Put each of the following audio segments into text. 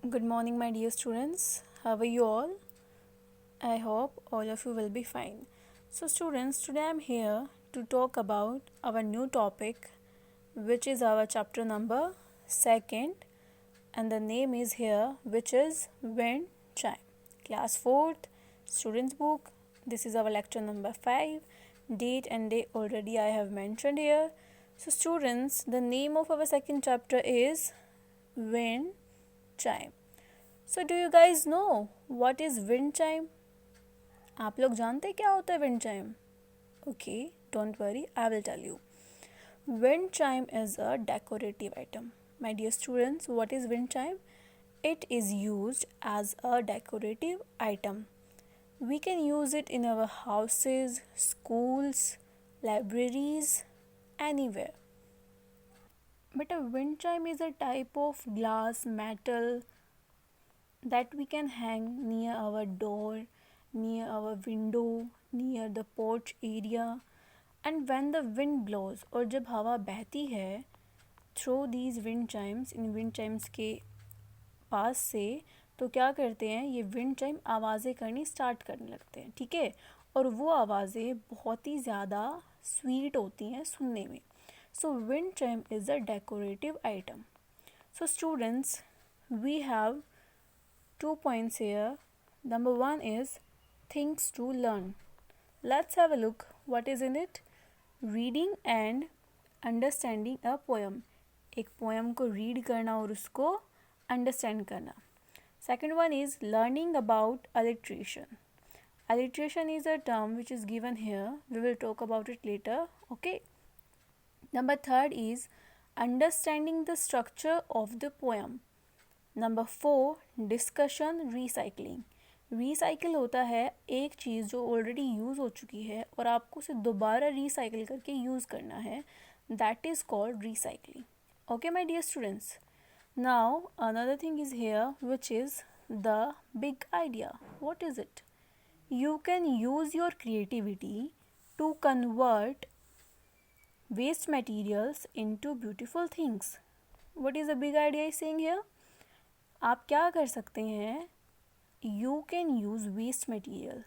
Good morning, my dear students. How are you all? I hope all of you will be fine. So, students, today I'm here to talk about our new topic, which is our chapter number second, and the name is here, which is Wind Chime. Class 4th, students' book. This is our lecture number 5. Date and day already I have mentioned here. So, students, the name of our second chapter is Wind Chime. So do you guys know what is wind chime? आप लोग जानते क्या होता है wind chime? Okay, don't worry, I will tell you. Wind chime is a decorative item. My dear students, what is wind chime? It is used as a decorative item. We can use it in our houses, schools, libraries, anywhere. But a wind chime is a type of glass, metal, that we can hang near our door, near our window, near the porch area. And when the wind blows, और जब हवा बहती है through these wind chimes, in wind chimes के पास से, तो क्या करते हैं, ये wind chime आवाज़ें करनी स्टार्ट करने लगते हैं. ठीक है, और वो आवाज़ें बहुत ही ज़्यादा स्वीट होती हैं सुनने में. So wind chime is a decorative item. So students, we have 2 points here. Number 1 is things to learn. Let's have a look what is in it. Reading and understanding a poem. एक poem को read करना और उसको understand करना. Second one is learning about alliteration. Alliteration is a term which is given here. We will talk about it later. Okay. Number 3 is understanding the structure of the poem. Number 4 discussion recycling. Recycle होता है एक चीज़ जो already use हो चुकी है और आपको उसे दोबारा रिसाइकिल करके यूज़ करना है. That is called recycling. Okay my dear students, now another thing is here which is the big idea. What is it? You can use your creativity to convert waste materials into beautiful things. What is the big idea is saying here? आप क्या कर सकते हैं? You can use waste material.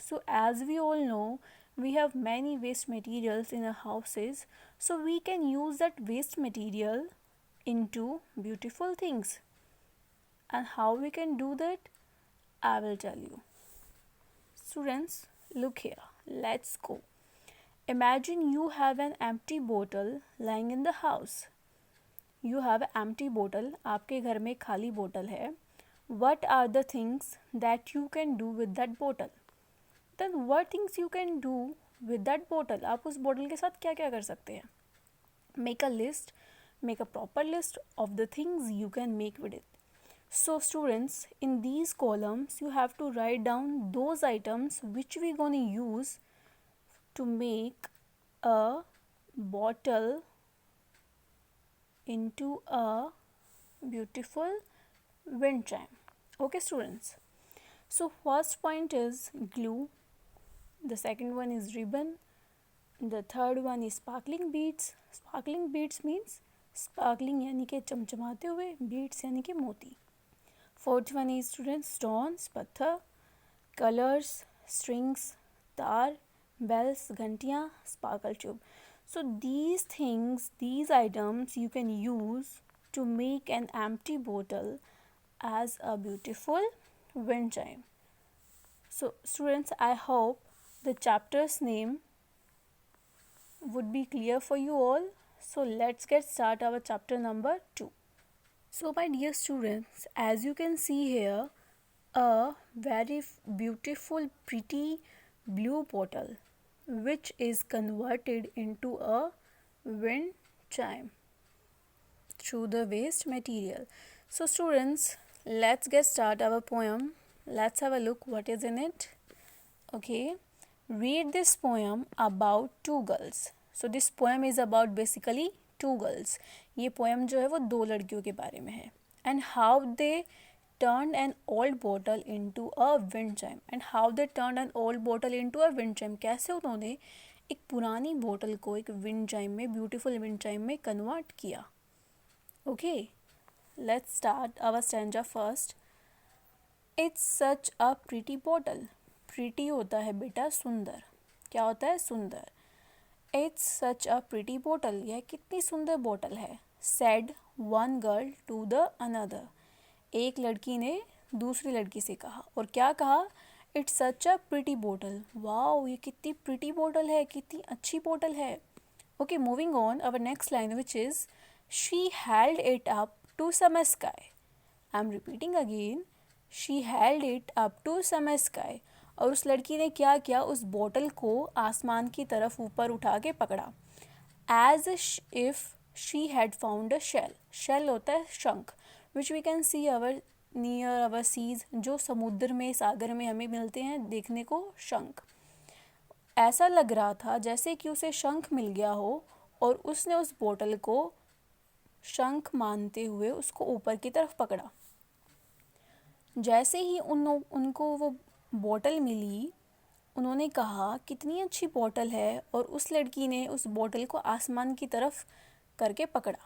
So as we all know, we have many waste materials in our houses. So we can use that waste material into beautiful things. And how we can do that? I will tell you. Students, look here. Let's go. Imagine you have an empty bottle lying in the house. You have an empty bottle. आपके घर में खाली बोतल है. What are the things that you can do with that bottle? Then what things you can do with that bottle? आप उस बोतल के साथ क्या क्या कर सकते हैं? Make a list. Make a proper list of the things you can make with it. So students, in these columns you have to write down those items which we gonna use to make a bottle into a beautiful wind chime. Okay students, so first point is glue, the second one is ribbon, the third one is sparkling beads. Sparkling beads means sparkling यानी कि चमचमाते हुए, beads यानी कि मोती. Fourth one is students stones, पत्थर, colours, strings, तार, bells, घंटियाँ, sparkle tube. So these things, these items you can use to make an empty bottle as a beautiful wind chime. So students, I hope the chapter's name would be clear for you all. So let's get start our chapter number 2. So my dear students, as you can see here, a very beautiful pretty blue bottle which is converted into a wind chime through the waste material. So students, let's get start our poem. Let's have a look what is in it. Okay, read this poem about two girls. So this poem is about basically two girls. ये poem जो है वो दो लड़कियों के बारे में है. And how they turned an old bottle into a wind chime. And how they turned an old bottle into a wind chime. कैसे उन्होंने एक पुरानी बोतल को एक wind chime में, beautiful wind chime में convert किया. Okay. let's start our stanza first. It's such a pretty bottle. Pretty होता है बेटा सुंदर. क्या होता है? सुंदर. It's such a pretty bottle. यह कितनी सुंदर बोतल है. Said one girl to the another. एक लड़की ने दूसरी लड़की से कहा. और क्या कहा? It's such a pretty bottle. Wow, ये कितनी pretty बोतल है, कितनी अच्छी बोतल है. Okay, moving on, our next line, which is she held it up to some sky. I'm repeating again. She held it up to some sky. और उस लड़की ने क्या किया? उस बोतल को आसमान की तरफ ऊपर उठा के पकड़ा. As if she had found a shell. Shell होता है शंख, which we can see our near our seas. जो समुद्र में, सागर में हमें मिलते हैं देखने को शंख. ऐसा लग रहा था जैसे कि उसे शंख मिल गया हो और उसने उस बोतल को शंख मानते हुए उसको ऊपर की तरफ पकड़ा. जैसे ही उनको वो बोतल मिली, उन्होंने कहा कितनी अच्छी बोतल है, और उस लड़की ने उस बोतल को आसमान की तरफ करके पकड़ा.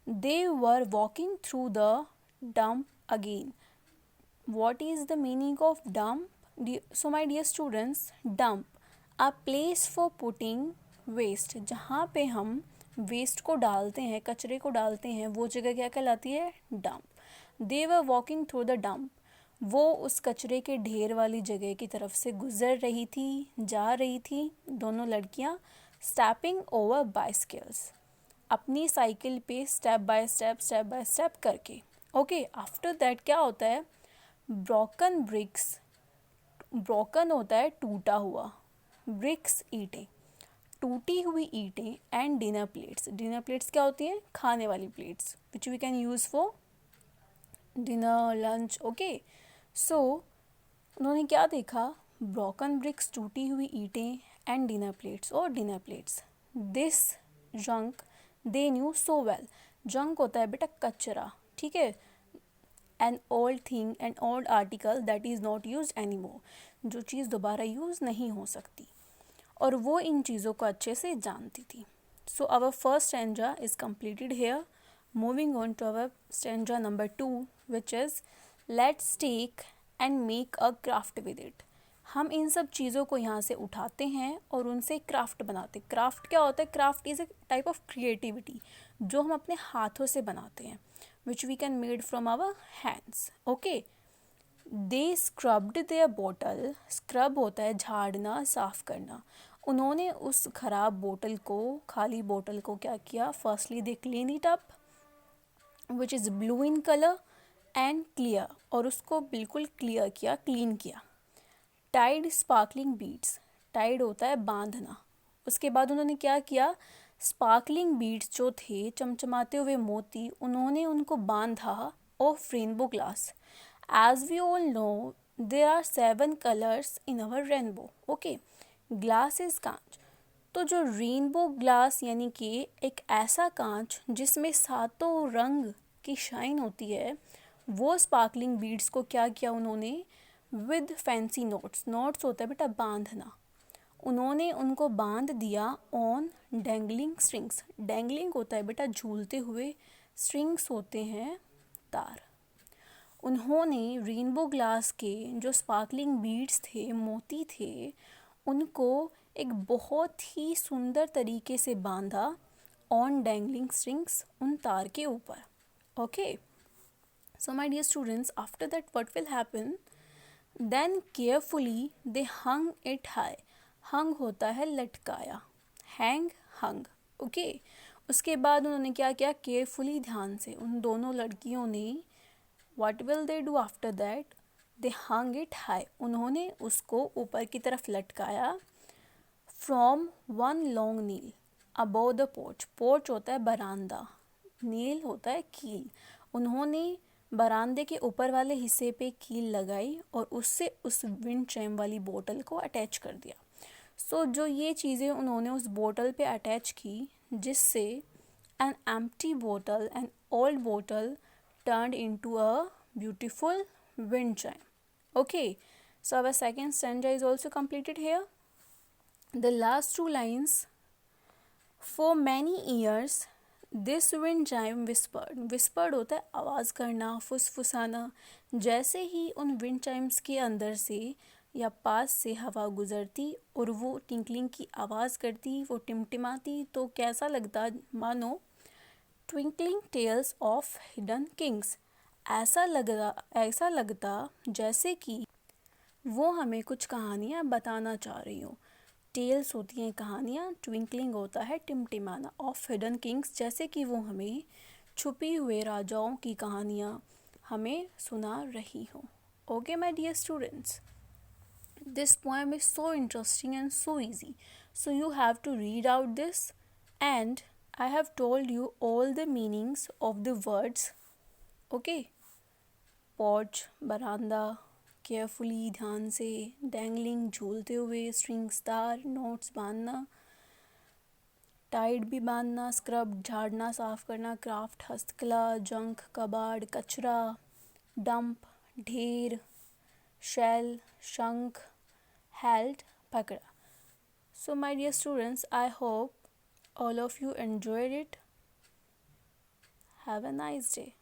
They were walking through the dump again. What is the meaning of dump? So my dear students, dump, a place for putting waste. जहाँ पे हम वेस्ट को डालते हैं, कचरे को डालते हैं, वो जगह क्या कहलाती है? Dump. They were walking through the dump. वो उस कचरे के ढेर वाली जगह की तरफ से गुजर रही थी, जा रही थी दोनों लड़कियाँ. Stepping over bicycles. अपनी साइकिल पे स्टेप बाय स्टेप करके. ओके, आफ्टर दैट क्या होता है? Broken BRICS. ब्रोकन होता है टूटा हुआ. ब्रिक्स ईंटें, टूटी हुई ईंटें. And dinner plates. Dinner plates क्या होती हैं? खाने वाली plates, which we can use for dinner, lunch. Okay, so उन्होंने क्या देखा? ब्रोकन ब्रिक्स, टूटी हुई ईंटें, एंड डिनर प्लेट्स और dinner plates. This junk they knew so well. Junk होता है बेटा कचरा, ठीक है. An old thing, an old article that is not use any more. जो चीज़ दोबारा यूज़ नहीं हो सकती, और वो इन चीज़ों को अच्छे से जानती थी. So our first stanza is completed here. Moving on to our stanza number 2, which is let's take and make a craft with it. हम इन सब चीज़ों को यहाँ से उठाते हैं और उनसे क्राफ्ट बनाते. क्राफ्ट क्या होता है? Craft is a type of creativity जो हम अपने हाथों से बनाते हैं, which we can made from our hands. Okay. They scrubbed their bottle. Scrub होता है झाड़ना, साफ करना. उन्होंने उस खराब बोतल को, खाली बोतल को क्या किया? Firstly they clean it up, which is blue in color and clear. और उसको बिल्कुल क्लियर किया, क्लीन किया. Tied sparkling beads. Tied होता है बांधना. उसके बाद उन्होंने क्या किया? स्पार्कलिंग बीड्स जो थे, चमचमाते हुए मोती, उन्होंने उनको बांधा of rainbow glass. As we all know, there are 7 colors in our rainbow. Okay, glass is कांच. तो जो रेनबो ग्लास यानी कि एक ऐसा कांच जिसमें 7 रंग की शाइन होती है, वो स्पार्कलिंग बीड्स को क्या किया उन्होंने? With fancy notes. नोट्स होता है बेटा बांधना. उन्होंने उनको बांध दिया ऑन डैंगलिंग स्ट्रिंग्स. डैंगलिंग होता है बेटा झूलते हुए, स्ट्रिंग्स होते हैं तार. उन्होंने रेनबो ग्लास के जो स्पार्कलिंग बीड्स थे, मोती थे, उनको एक बहुत ही सुंदर तरीके से बांधा ऑन डैंगलिंग स्ट्रिंग्स, उन तार के ऊपर. Okay, so my dear students, after that what will happen? Then carefully they hung it high. Hung होता है लटकाया. हैंग, हंग. ओके, उसके बाद उन्होंने क्या किया? केयरफुली, ध्यान से. उन दोनों लड़कियों ने what will they do after that? They hung it high. उन्होंने उसको ऊपर की तरफ लटकाया. From one long nail above the porch. Porch होता है बरामदा, nail होता है कील. उन्होंने बरामदे के ऊपर वाले हिस्से पे कील लगाई और उससे उस विंड चाइम वाली बोतल को अटैच कर दिया. सो जो ये चीज़ें उन्होंने उस बोतल पे अटैच की, जिससे an empty bottle, an old bottle turned into a beautiful wind chime. Okay, so our second stanza is also completed here. The last 2 lines. For many years this wind chime whispered, whispered होता है आवाज़ करना, फुसफुसाना। जैसे ही उन wind Chimes के अंदर से या पास से हवा गुजरती और वो टिंकलिंग की आवाज़ करती, वो टिमटिमाती, तो कैसा लगता, मानो twinkling tales of hidden kings. ऐसा लगता जैसे कि वो हमें कुछ कहानियाँ बताना चाह रही हो। टेल्स होती हैं कहानियाँ, ट्विंकलिंग होता है टिमटिमाना, ऑफ हिडन किंग्स जैसे कि वो हमें छुपी हुए राजाओं की कहानियाँ हमें सुना रही हो। Okay my dear students, this poem is so interesting and so easy, so you have to read out this, and I have told you all the meanings of the words. Okay, porch, बरामदा, carefully, ध्यान से, dangling, झूलते हुए, string star, notes बांधना, Tide भी बांधना, scrub, झाड़ना, साफ करना, क्राफ्ट, हस्तकला, जंक, कबाड़, कचरा, डंप, ढेर, शेल, शंख, held, pakada. So my dear students, I hope all of you enjoyed it. Have a nice day.